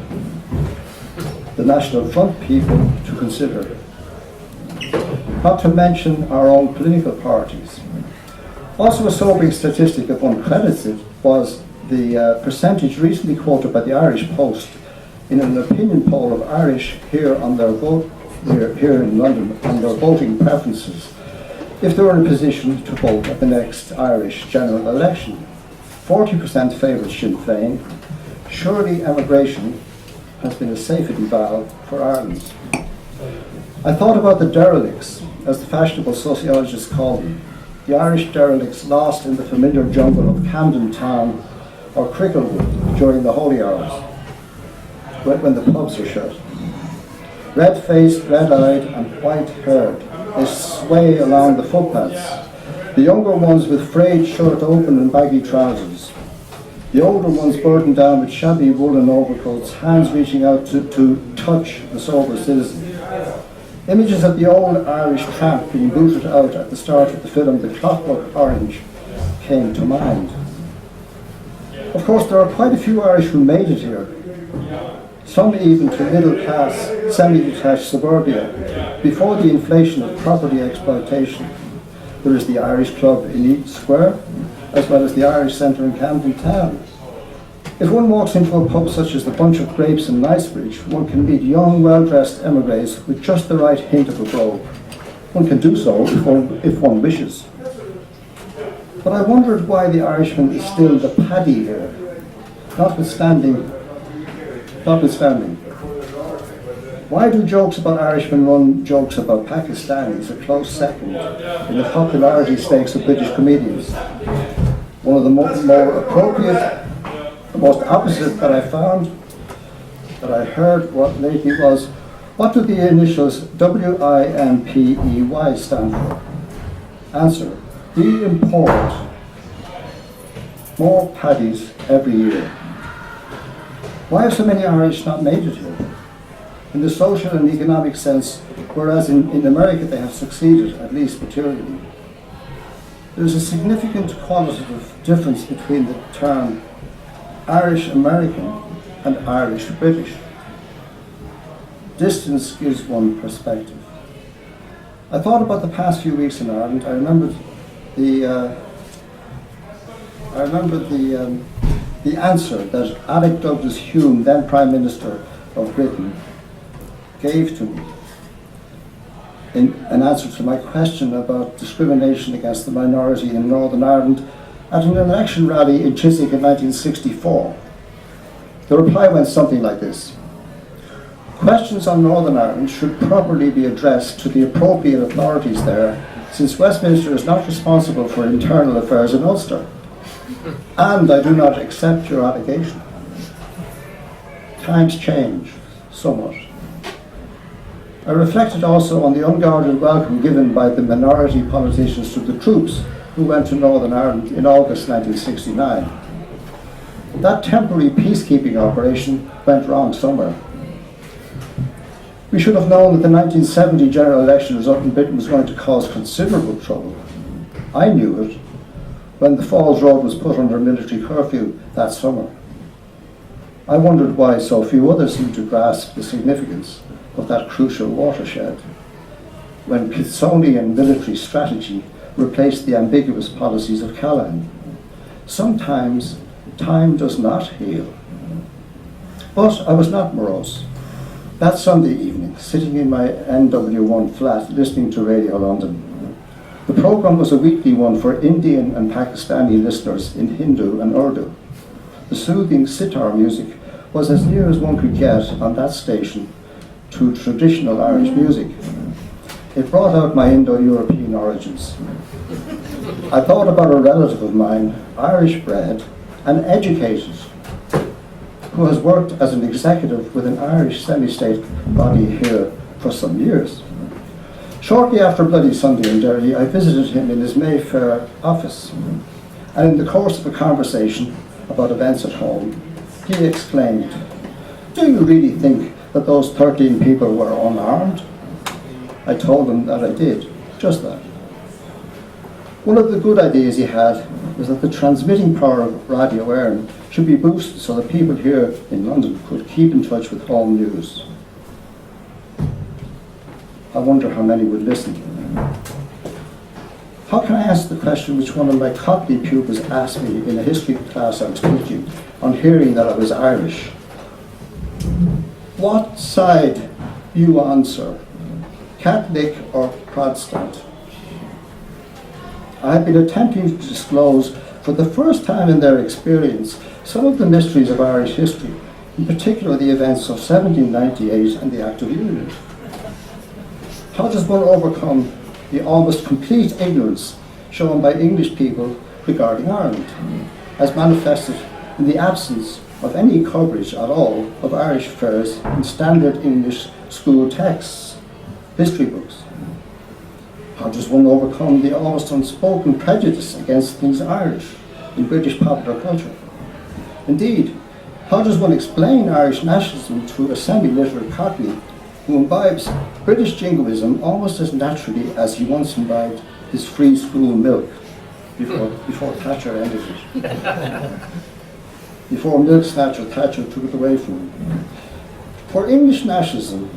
the National Front people to consider. Not to mention our own political parties. Also a sobering statistic, if one credits it, was the percentage recently quoted by the Irish Post in an opinion poll of Irish here in London on their voting preferences if they were in a position to vote at the next Irish general election. 40% favoured Sinn Féin. Surely emigration has been a safety valve for Ireland. I thought about the derelicts, as the fashionable sociologists call them, the Irish derelicts lost in the familiar jungle of Camden Town or Cricklewood during the holy hours, when the pubs are shut. Red-faced, red-eyed and white-haired, they sway along the footpaths, the younger ones with frayed shirt open and baggy trousers, the older ones burdened down with shabby woolen overcoats, hands reaching out to touch the sober citizen. Images of the old Irish tramp being booted out at the start of the film The Clockwork Orange came to mind. Of course, there are quite a few Irish who made it here, some even to middle-class, semi-detached suburbia, before the inflation of property exploitation. There is the Irish Club in Eaton Square, as well as the Irish Centre in Camden Town. If one walks into a pub such as the Bunch of Grapes in Knightsbridge, one can meet young, well-dressed emigres with just the right hint of a brogue. One can do so if one wishes. But I wondered why the Irishman is still the paddy here, notwithstanding. Why do jokes about Irishmen run jokes about Pakistanis a close second in the popularity stakes of British comedians? One of the more appropriate, the most opposite that I found, that I heard lately was, what do the initials WIMPEY stand for? Answer, we import more paddies every year. Why have so many Irish not made it here? In the social and economic sense, whereas in America they have succeeded, at least materially. There is a significant qualitative difference between the term Irish American and Irish British. Distance gives one perspective. I thought about the past few weeks in Ireland. I remembered the answer that Alec Douglas Hume, then Prime Minister of Britain, gave to me in an answer to my question about discrimination against the minority in Northern Ireland at an election rally in Chiswick in 1964. The reply went something like this. Questions on Northern Ireland should properly be addressed to the appropriate authorities there, since Westminster is not responsible for internal affairs in Ulster. And I do not accept your allegation. Times change somewhat. I reflected also on the unguarded welcome given by the minority politicians to the troops who went to Northern Ireland in August 1969. That temporary peacekeeping operation went wrong somewhere. We should have known that the 1970 general election result in Britain was going to cause considerable trouble. I knew it when the Falls Road was put under military curfew that summer. I wondered why so few others seemed to grasp the significance of that crucial watershed, when Kitsonian military strategy replaced the ambiguous policies of Callan. Sometimes time does not heal. But I was not morose. That Sunday evening, sitting in my NW1 flat listening to Radio London, The program was a weekly one for Indian and Pakistani listeners in Hindu and Urdu. The soothing sitar music was as near as one could get on that station to traditional Irish music. It brought out my Indo-European origins. I thought about a relative of mine, Irish bred and educated, who has worked as an executive with an Irish semi-state body here for some years. Shortly after Bloody Sunday in Derry, I visited him in his Mayfair office, and in the course of a conversation about events at home, he exclaimed, "Do you really think that those 13 people were unarmed?" I told him that I did, just that. One of the good ideas he had was that the transmitting power of Radio Éireann should be boosted so that people here in London could keep in touch with home news. I wonder how many would listen. How can I answer the question which one of my Cockney pupils asked me in a history class I was teaching on hearing that I was Irish? What side you on, sir? Catholic or Protestant? I have been attempting to disclose for the first time in their experience some of the mysteries of Irish history, in particular the events of 1798 and the Act of Union. How does one overcome the almost complete ignorance shown by English people regarding Ireland, as manifested in the absence of any coverage at all of Irish affairs in standard English school texts, history books? How does one overcome the almost unspoken prejudice against things Irish in British popular culture? Indeed, how does one explain Irish nationalism to a semi-literate Cockney who imbibes British jingoism almost as naturally as he once imbibed his free school milk before Thatcher ended it? Before milk snatcher Thatcher took it away from him. For English nationalism,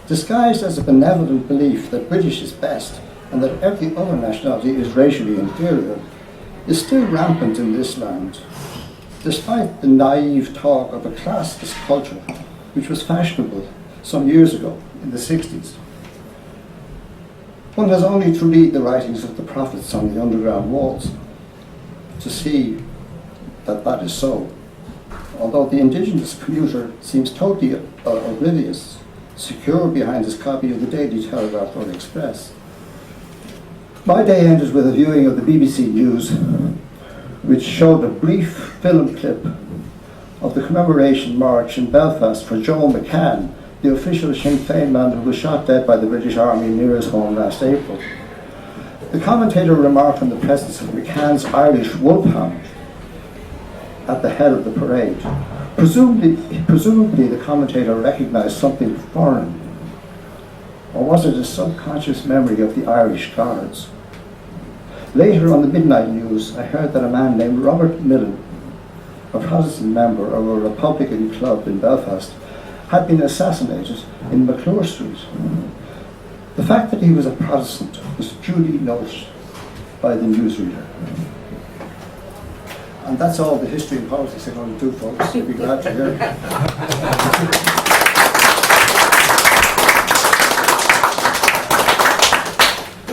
disguised as a benevolent belief that British is best and that every other nationality is racially inferior, is still rampant in this land, despite the naive talk of a classless culture which was fashionable some years ago in the 60s. One has only to read the writings of the prophets on the underground walls to see that that is so. Although the indigenous commuter seems totally oblivious, secure behind his copy of the Daily Telegraph or Express. My day ended with a viewing of the BBC News, which showed a brief film clip of the commemoration march in Belfast for Joe McCann, the official Sinn Féin man who was shot dead by the British Army near his home last April. The commentator remarked on the presence of McCann's Irish wolfhound at the head of the parade. Presumably the commentator recognised something foreign. Or was it a subconscious memory of the Irish Guards? Later on the midnight news, I heard that a man named Robert Millen, a Protestant member of a Republican club in Belfast, had been assassinated in McClure Street. The fact that he was a Protestant was duly noted by the newsreader. And that's all the history and politics I'm going to do, folks. You'll be glad to hear.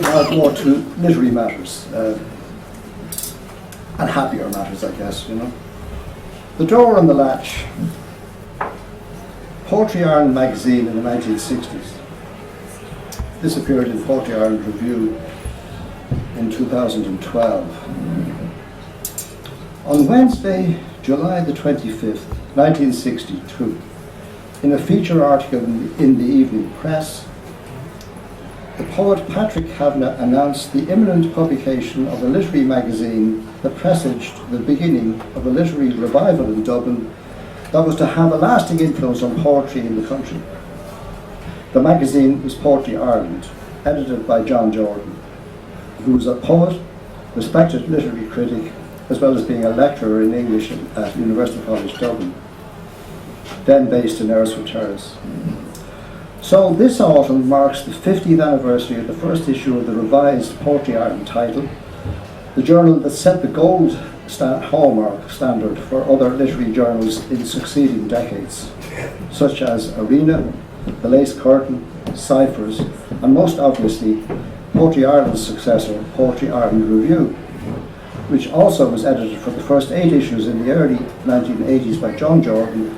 Now more to literary matters, and happier matters, I guess, you know. The Door and the Latch. Poetry Ireland magazine in the 1960s. This appeared in Poetry Ireland Review in 2012. On Wednesday, July the 25th, 1962, in a feature article in the Evening Press, the poet Patrick Kavanagh announced the imminent publication of a literary magazine that presaged the beginning of a literary revival in Dublin that was to have a lasting influence on poetry in the country. The magazine was Poetry Ireland, edited by John Jordan, who was a poet, respected literary critic, as well as being a lecturer in English at University College Dublin, then based in Erswood Terrace. So this autumn marks the 50th anniversary of the first issue of the revised Poetry Ireland title, the journal that set the gold hallmark standard for other literary journals in succeeding decades, such as Arena, The Lace Curtain, Ciphers, and most obviously, Poetry Ireland's successor, Poetry Ireland Review, which also was edited for the first 8 issues in the early 1980s by John Jordan,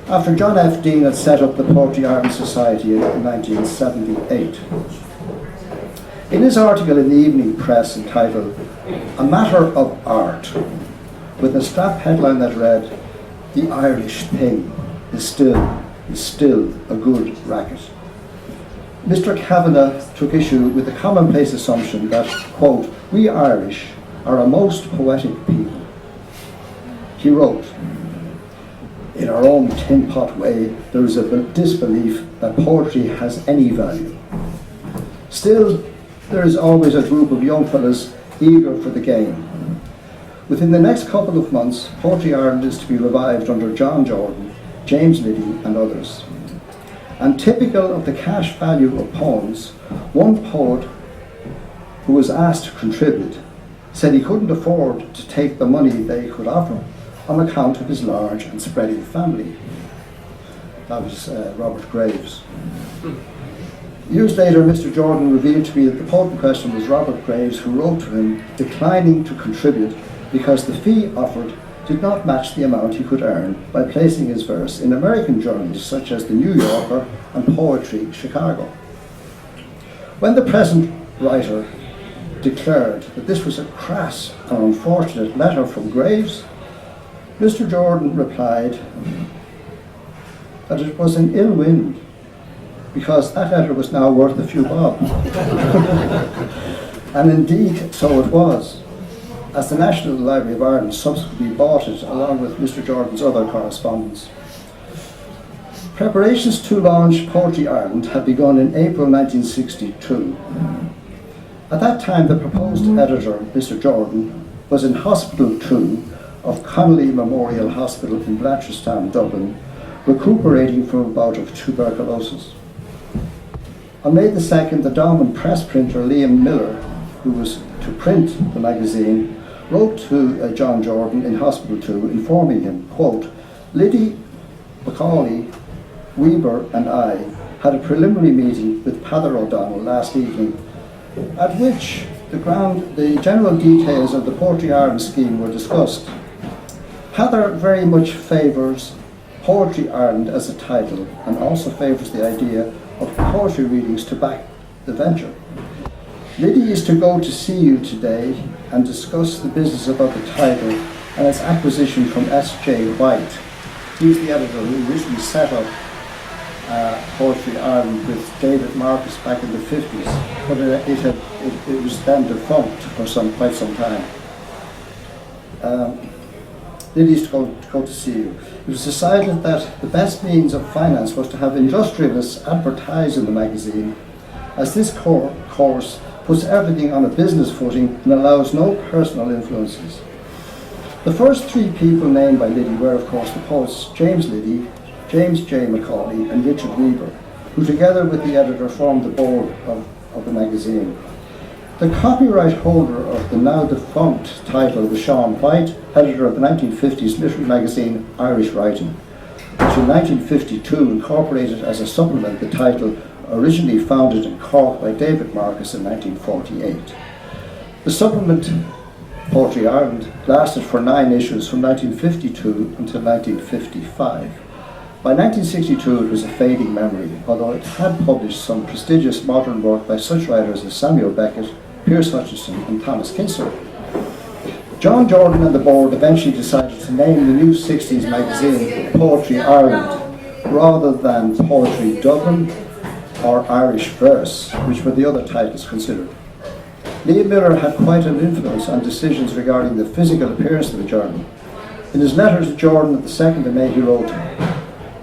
after John F. Dean had set up the Poetry Ireland Society in 1978. In his article in the Evening Press entitled "A Matter of Art," with a strap headline that read, "The Irish thing is still a good racket," Mr. Kavanagh took issue with the commonplace assumption that, quote, "we Irish are a most poetic people." He wrote, "In our own tin pot way, there is a disbelief that poetry has any value. Still, there is always a group of young fellas eager for the game. Within the next couple of months, Poetry Ireland is to be revived under John Jordan, James Liddy and others. And typical of the cash value of poems, one poet who was asked to contribute said he couldn't afford to take the money they could offer on account of his large and spreading family." That was Robert Graves. Years later, Mr. Jordan revealed to me that the poet in question was Robert Graves, who wrote to him declining to contribute because the fee offered did not match the amount he could earn by placing his verse in American journals such as the New Yorker and Poetry Chicago. When the present writer declared that this was a crass and unfortunate letter from Graves, Mr. Jordan replied that it was an ill wind, because that letter was now worth a few bob. And indeed, so it was, as the National Library of Ireland subsequently bought it along with Mr. Jordan's other correspondence. Preparations to launch Poetry Ireland had begun in April 1962. At that time, the proposed editor, Mr. Jordan, was in Hospital 2 of Connolly Memorial Hospital in Blanchardstown, Dublin, recuperating from a bout of tuberculosis. On May the 2nd, the Dawn press printer Liam Miller, who was to print the magazine, wrote to John Jordan in Hospital 2 informing him, quote, "Liddy, Macaulay, Weber and I had a preliminary meeting with Peadar O'Donnell last evening, at which the general details of the Poetry Ireland scheme were discussed. Peadar very much favours Poetry Ireland as a title and also favours the idea of poetry readings to back the venture. Liddy is to go to see you today and discuss the business about the title and its acquisition from S.J. White. He was the editor who originally set up Poetry Ireland with David Marcus back in the 50s, but it was then defunct for quite some time. Liddy's to go to see you. It was decided that the best means of finance was to have industrialists advertise in the magazine, as this course puts everything on a business footing and allows no personal influences. The first 3 people named by Liddy were, of course, the poets James Liddy, James J. Macaulay and Richard Weber, who together with the editor formed the board of the magazine. The copyright holder of the now defunct title was Sean White, editor of the 1950s literary magazine Irish Writing, which in 1952 incorporated as a supplement the title originally founded in Cork by David Marcus in 1948. The supplement, Poetry Ireland, lasted for 9 issues from 1952 until 1955. By 1962 it was a fading memory, although it had published some prestigious modern work by such writers as Samuel Beckett, Piers Hutchinson and Thomas Kinser. John Jordan and the board eventually decided to name the new 60s magazine Poetry Ireland rather than Poetry Dublin or Irish Verse, which were the other titles considered. Liam Miller had quite an influence on decisions regarding the physical appearance of the journal. In his letter to Jordan at the 2nd of May he wrote,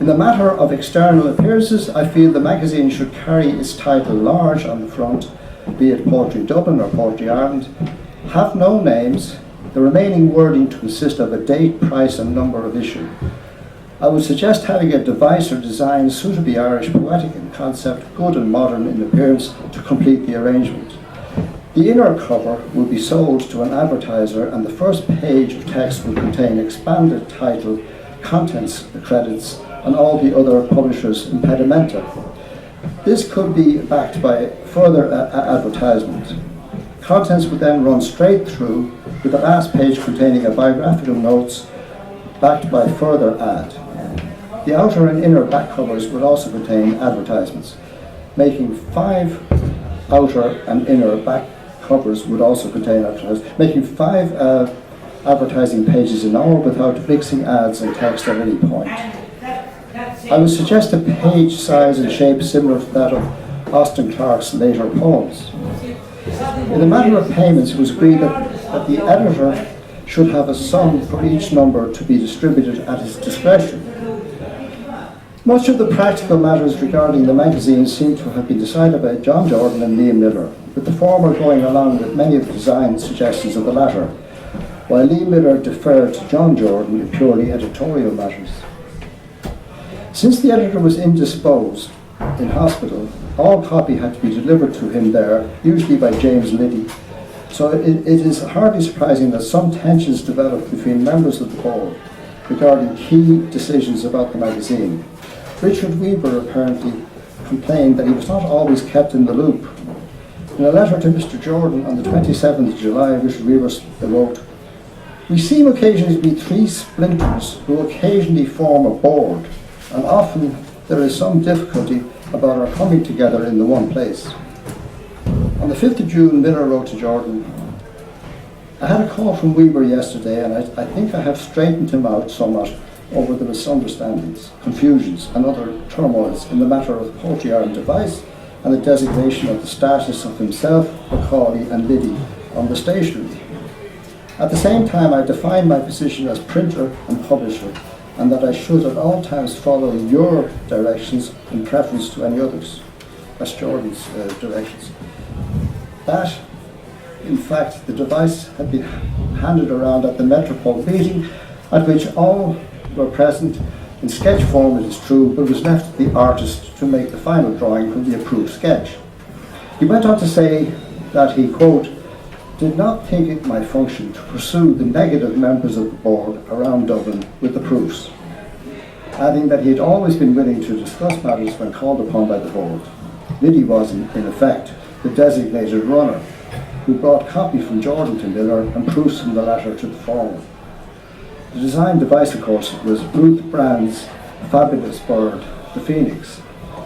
"In the matter of external appearances, I feel the magazine should carry its title large on the front, be it Poetry Dublin or Poetry Ireland, have no names, the remaining wording to consist of a date, price and number of issue. I would suggest having a device or design suitably Irish, poetic in concept, good and modern in appearance to complete the arrangement. The inner cover will be sold to an advertiser and the first page of text will contain expanded title, contents credits and all the other publishers' impedimenta. This could be backed by further advertisement. Contents would then run straight through, with the last page containing a biographical notes backed by further ad. The outer and inner back covers would also contain advertisements, making 5 outer and inner back covers would also contain advertisements, making 5 advertising pages in all without mixing ads and text at any point. I would suggest a page size and shape similar to that of Austin Clarke's later poems. In the matter of payments, it was agreed that the editor should have a sum for each number to be distributed at his discretion. Much of the practical matters regarding the magazine seem to have been decided by John Jordan and Liam Miller, with the former going along with many of the design suggestions of the latter, while Liam Miller deferred to John Jordan in purely editorial matters. Since the editor was indisposed in hospital, all copy had to be delivered to him there, usually by James Liddy. So it is hardly surprising that some tensions developed between members of the board regarding key decisions about the magazine. Richard Weaver apparently complained that he was not always kept in the loop. In a letter to Mr. Jordan on the 27th of July, Richard Weaver wrote, "We seem occasionally to be 3 splinters who occasionally form a board, and often there is some difficulty about our coming together in the one place." On the 5th of June, Miller wrote to Jordan, "I had a call from Weaver yesterday, and I think I have straightened him out somewhat over the misunderstandings, confusions, and other turmoils in the matter of Poetry Ireland device and the designation of the status of himself, Macaulay, and Liddy on the stationery. At the same time, I define my position as printer and publisher, and that I should at all times follow your directions in preference to any others." That's Jordan's directions. That, in fact, the device had been handed around at the Metropole meeting, at which all were present in sketch form, it is true, but it was left to the artist to make the final drawing from the approved sketch. He went on to say that he, quote, "did not think it my function to pursue the negative members of the board around Dublin with the proofs," adding that he had always been willing to discuss matters when called upon by the board. Liddy was, in effect, the designated runner, who brought copy from Jordan to Miller and proofs from the latter to the former. The design device, of course, was Ruth Brand's fabulous bird, the Phoenix,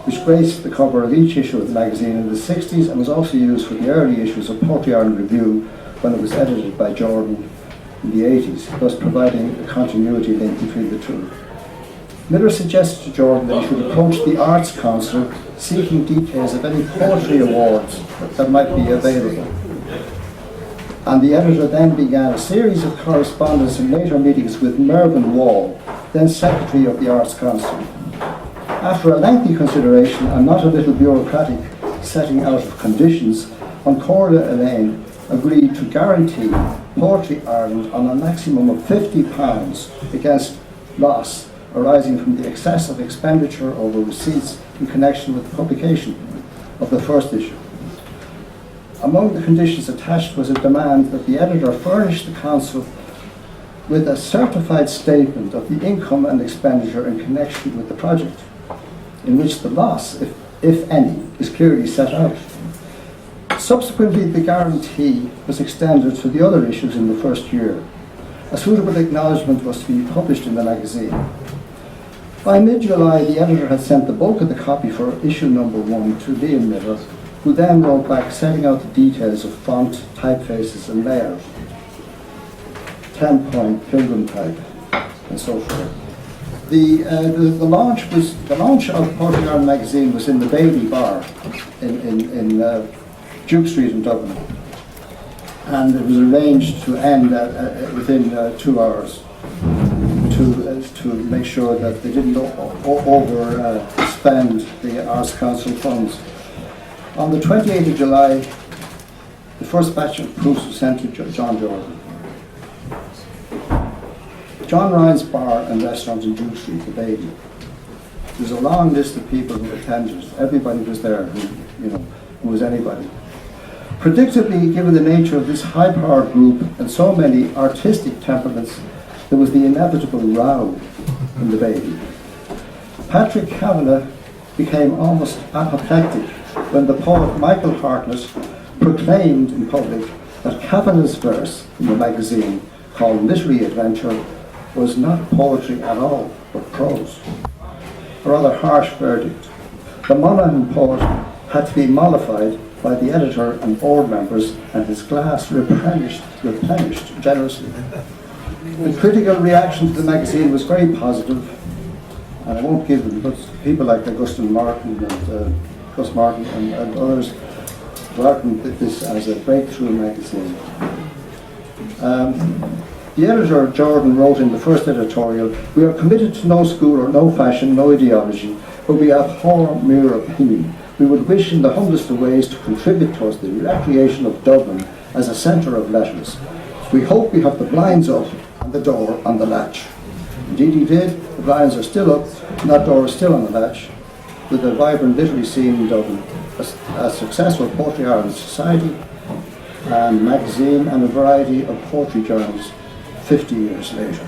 which graced the cover of each issue of the magazine in the 60s and was also used for the early issues of Poetry Ireland Review when it was edited by Jordan in the 80s, thus providing a continuity link between the two. Miller suggested to Jordan that he should approach the Arts Council seeking details of any poetry awards that might be available. And the editor then began a series of correspondence and later meetings with Mervyn Wall, then Secretary of the Arts Council. After a lengthy consideration and not a little bureaucratic setting out of conditions, Corla Elaine agreed to guarantee Poetry Ireland on a maximum of £50 against loss arising from the excessive expenditure over receipts in connection with the publication of the first issue. Among the conditions attached was a demand that the editor furnish the council with a certified statement of the income and expenditure in connection with the project, in which the loss, if any, is clearly set out. Subsequently, the guarantee was extended to the other issues in the first year. A suitable acknowledgement was to be published in the magazine. By mid-July, the editor had sent the bulk of the copy for issue number 1 to Liam Miller, who then wrote back setting out the details of font, typefaces and layout, 10-point pilgrim type, and so forth. The launch of Poetry Ireland magazine was in the Bailey Bar in Duke Street in Dublin, and it was arranged to end within 2 hours to make sure that they didn't overspend the Arts Council funds. On the 28th of July, the first batch of proofs was sent to John Jordan. John Ryan's Bar and Restaurant in Duke Street, the Bailey. There's a long list of people who attended. Everybody was there who was anybody. Predictably, given the nature of this high-powered group and so many artistic temperaments, there was the inevitable row in the Bailey. Patrick Kavanagh became almost apoplectic when the poet Michael Hartnett proclaimed in public that Kavanagh's verse in the magazine called Literary Adventure was not poetry at all, but prose. A rather harsh verdict. The Monaghan poet had to be mollified by the editor and board members, and his glass replenished generously. The critical reaction to the magazine was very positive, and I won't give them, but people like Augustine Martin and Gus Martin and others welcomed this as a breakthrough magazine. The editor, Jordan, wrote in the first editorial, "We are committed to no school or no fashion, no ideology, but we abhor mere opinion. We would wish in the humblest of ways to contribute towards the recreation of Dublin as a centre of letters. We hope we have the blinds up and the door on the latch." Indeed he did. The blinds are still up and that door is still on the latch, with a vibrant literary scene in Dublin, a successful Poetry Ireland Society and magazine, and a variety of poetry journals 50 years later.